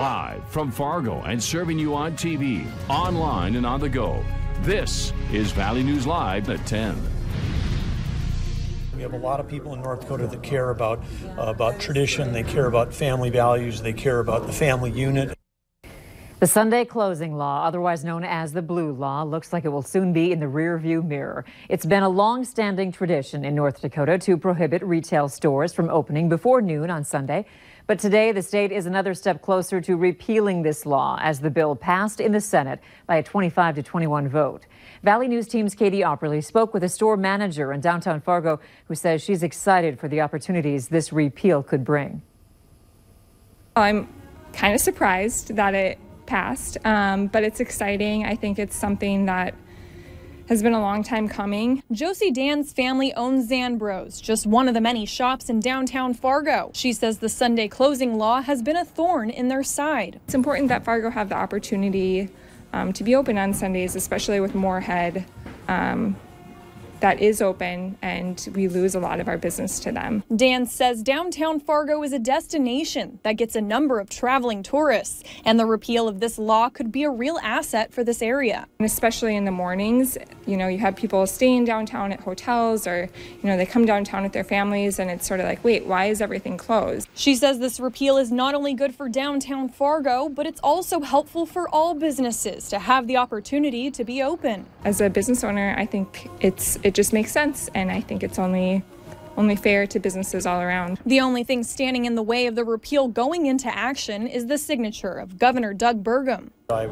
Live from Fargo and serving you on TV, online, and on the go. This is Valley News Live at 10. We have a lot of people in North Dakota that care about tradition, they care about family values, they care about the family unit. The Sunday closing law, otherwise known as the Blue Law, looks like it will soon be in the rearview mirror. It's been a long-standing tradition in North Dakota to prohibit retail stores from opening before noon on Sunday. But today, the state is another step closer to repealing this law as the bill passed in the Senate by a 25-21 vote. Valley News Team's Katie Opperly spoke with a store manager in downtown Fargo who says she's excited for the opportunities this repeal could bring. I'm kind of surprised that it passed, but it's exciting. I think it's something that has been a long time coming. Josie Dan's family owns Zanbros, just one of the many shops in downtown Fargo. She says the Sunday closing law has been a thorn in their side. It's important that Fargo have the opportunity to be open on Sundays, especially with Moorhead. That is open, and we lose a lot of our business to them. Dan says downtown Fargo is a destination that gets a number of traveling tourists, and the repeal of this law could be a real asset for this area. And especially in the mornings, you know, you have people staying downtown at hotels, or, you know, they come downtown with their families, and it's sort of like, wait, why is everything closed? She says this repeal is not only good for downtown Fargo, but it's also helpful for all businesses to have the opportunity to be open. As a business owner, I think it just makes sense, and I think it's only fair to businesses all around. The only thing standing in the way of the repeal going into action is the signature of Governor Doug Burgum. I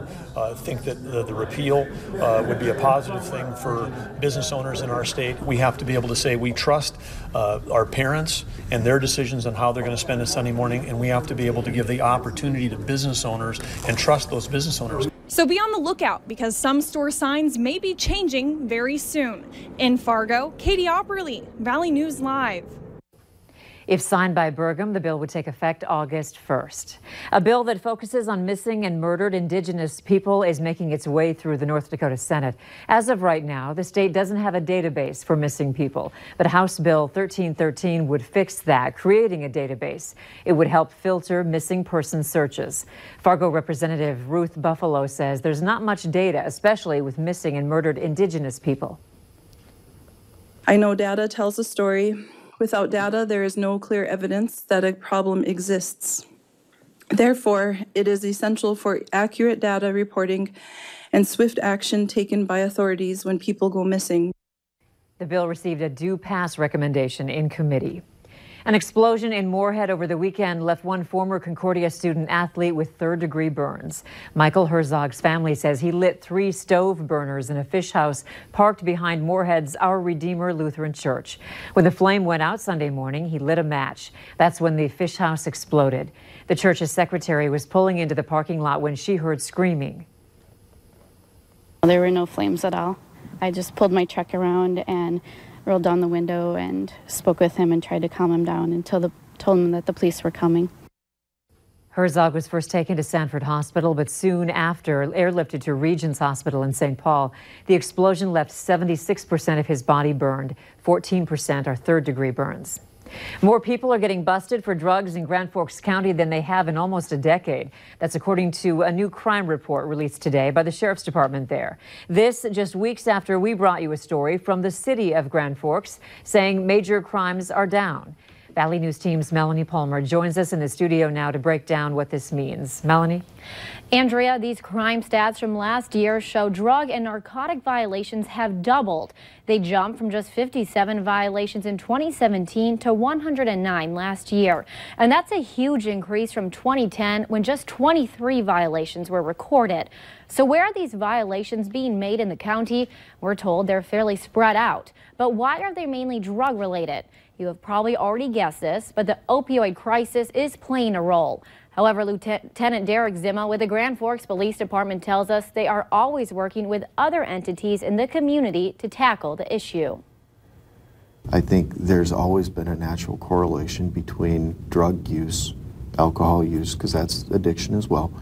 think that the repeal would be a positive thing for business owners in our state. We have to be able to say we trust our parents and their decisions on how they're going to spend a Sunday morning, and we have to be able to give the opportunity to business owners and trust those business owners. So be on the lookout, because some store signs may be changing very soon. In Fargo, Katie Opperly, Valley News Live. If signed by Burgum, the bill would take effect August 1st. A bill that focuses on missing and murdered Indigenous people is making its way through the North Dakota Senate. As of right now, the state doesn't have a database for missing people, but House Bill 1313 would fix that, creating a database. It would help filter missing person searches. Fargo Representative Ruth Buffalo says there's not much data, especially with missing and murdered Indigenous people. I know data tells a story. Without data, there is no clear evidence that a problem exists. Therefore, it is essential for accurate data reporting and swift action taken by authorities when people go missing. The bill received a due pass recommendation in committee. An explosion in Moorhead over the weekend left one former Concordia student athlete with third-degree burns. Michael Herzog's family says he lit 3 stove burners in a fish house parked behind Moorhead's Our Redeemer Lutheran Church. When the flame went out Sunday morning, he lit a match. That's when the fish house exploded. The church's secretary was pulling into the parking lot when she heard screaming. There were no flames at all. I just pulled my truck around and rolled down the window and spoke with him and tried to calm him down until told him that the police were coming. Herzog was first taken to Sanford Hospital, but soon after airlifted to Regents Hospital in St. Paul. The explosion left 76% of his body burned. 14% are third-degree burns. More people are getting busted for drugs in Grand Forks County than they have in almost a decade. That's according to a new crime report released today by the Sheriff's Department there. This just weeks after we brought you a story from the city of Grand Forks saying major crimes are down. Valley News Team's Melanie Palmer joins us in the studio now to break down what this means. Melanie? Andrea, these crime stats from last year show drug and narcotic violations have doubled. They jumped from just 57 violations in 2017 to 109 last year. And that's a huge increase from 2010 when just 23 violations were recorded. So where are these violations being made in the county? We're told they're fairly spread out. But why are they mainly drug related? You have probably already guessed this, but the opioid crisis is playing a role. However, Lieutenant Derek Zimma with the Grand Forks Police Department tells us they are always working with other entities in the community to tackle the issue. I think there's always been a natural correlation between drug use, alcohol use, because that's addiction as well,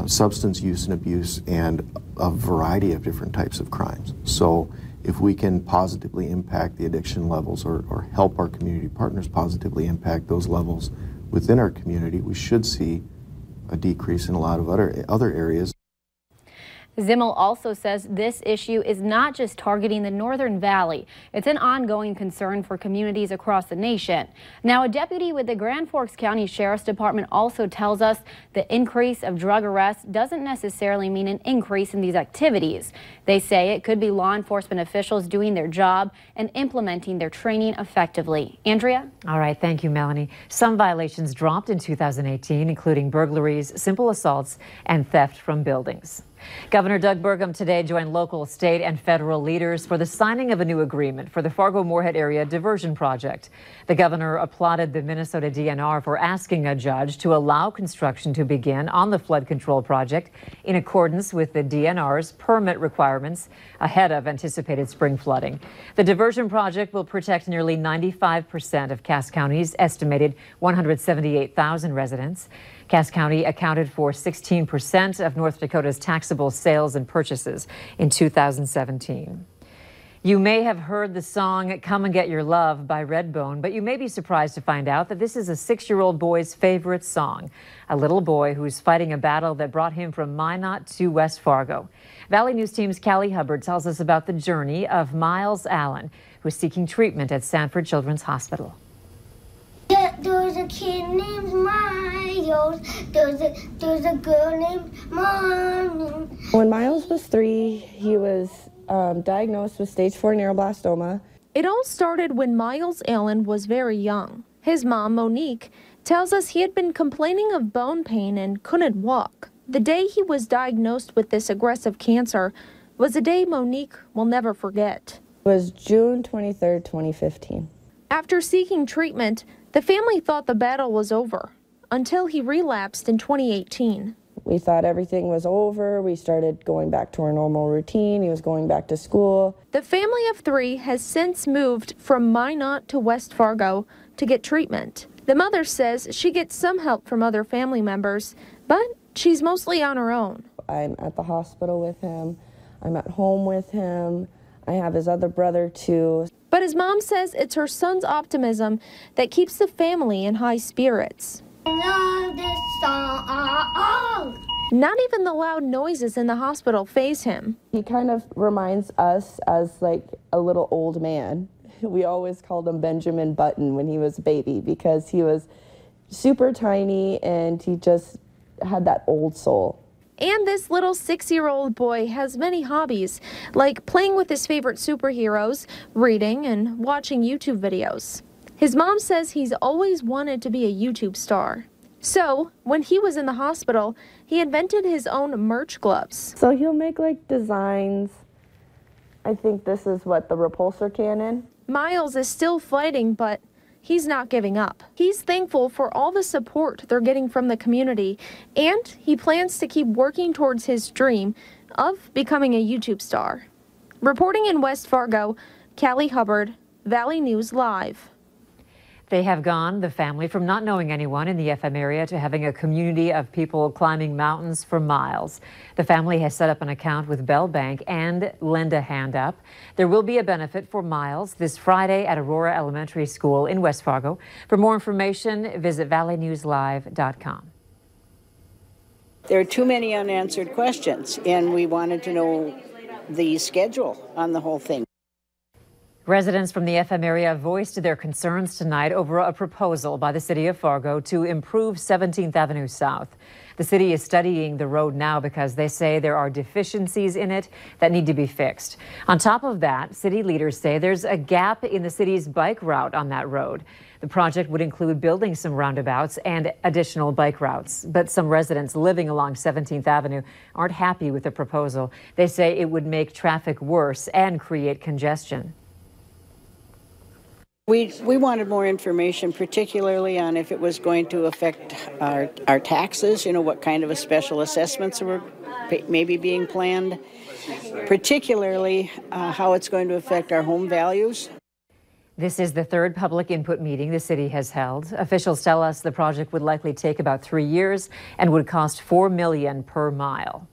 substance use and abuse, and a variety of different types of crimes. So if we can positively impact the addiction levels or help our community partners positively impact those levels within our community, we should see a decrease in a lot of other areas. Zimmel also says this issue is not just targeting the Northern Valley. It's an ongoing concern for communities across the nation. Now, a deputy with the Grand Forks County Sheriff's Department also tells us the increase of drug arrests doesn't necessarily mean an increase in these activities. They say it could be law enforcement officials doing their job and implementing their training effectively. Andrea? All right, thank you, Melanie. Some violations dropped in 2018, including burglaries, simple assaults, and theft from buildings. Governor Doug Burgum today joined local, state, and federal leaders for the signing of a new agreement for the Fargo-Moorhead area diversion project. The governor applauded the Minnesota DNR for asking a judge to allow construction to begin on the flood control project in accordance with the DNR's permit requirements ahead of anticipated spring flooding. The diversion project will protect nearly 95% of Cass County's estimated 178,000 residents. Cass County accounted for 16% of North Dakota's taxable sales and purchases in 2017. You may have heard the song Come and Get Your Love by Redbone, but you may be surprised to find out that this is a 6-year-old boy's favorite song, a little boy who's fighting a battle that brought him from Minot to West Fargo. Valley News Team's Callie Hubbard tells us about the journey of Myles Allen, who's seeking treatment at Sanford Children's Hospital. There's a kid named Myles. There's a girl named Mommy. When Myles was 3, he was diagnosed with stage 4 neuroblastoma. It all started when Myles Allen was very young. His mom, Monique, tells us he had been complaining of bone pain and couldn't walk. The day he was diagnosed with this aggressive cancer was a day Monique will never forget. It was June 23rd, 2015. After seeking treatment, the family thought the battle was over until he relapsed in 2018. We thought everything was over. We started going back to our normal routine. He was going back to school. The family of 3 has since moved from Minot to West Fargo to get treatment. The mother says she gets some help from other family members, but she's mostly on her own. I'm at the hospital with him. I'm at home with him. I have his other brother too. But his mom says it's her son's optimism that keeps the family in high spirits. Love this song. Not even the loud noises in the hospital faze him. He kind of reminds us as like a little old man. We always called him Benjamin Button when he was a baby because he was super tiny and he just had that old soul. And this little 6-year-old boy has many hobbies, like playing with his favorite superheroes, reading, and watching YouTube videos. His mom says he's always wanted to be a YouTube star. So, when he was in the hospital, he invented his own merch gloves. So he'll make like designs. I think this is what, the repulsor cannon? Myles is still fighting, but he's not giving up. He's thankful for all the support they're getting from the community, and he plans to keep working towards his dream of becoming a YouTube star. Reporting in West Fargo, Callie Hubbard, Valley News Live. They have gone, the family, from not knowing anyone in the FM area to having a community of people climbing mountains for miles. The family has set up an account with Bell Bank and Lend a Hand Up. There will be a benefit for Myles this Friday at Aurora Elementary School in West Fargo. For more information, visit valleynewslive.com. There are too many unanswered questions, and we wanted to know the schedule on the whole thing. Residents from the FM area voiced their concerns tonight over a proposal by the city of Fargo to improve 17th Avenue South. The city is studying the road now because they say there are deficiencies in it that need to be fixed. On top of that, city leaders say there's a gap in the city's bike route on that road. The project would include building some roundabouts and additional bike routes. But some residents living along 17th Avenue aren't happy with the proposal. They say it would make traffic worse and create congestion. We wanted more information, particularly on if it was going to affect our taxes, you know, what kind of a special assessments were maybe being planned, particularly how it's going to affect our home values. This is the third public input meeting the city has held. Officials tell us the project would likely take about 3 years and would cost $4 million per mile.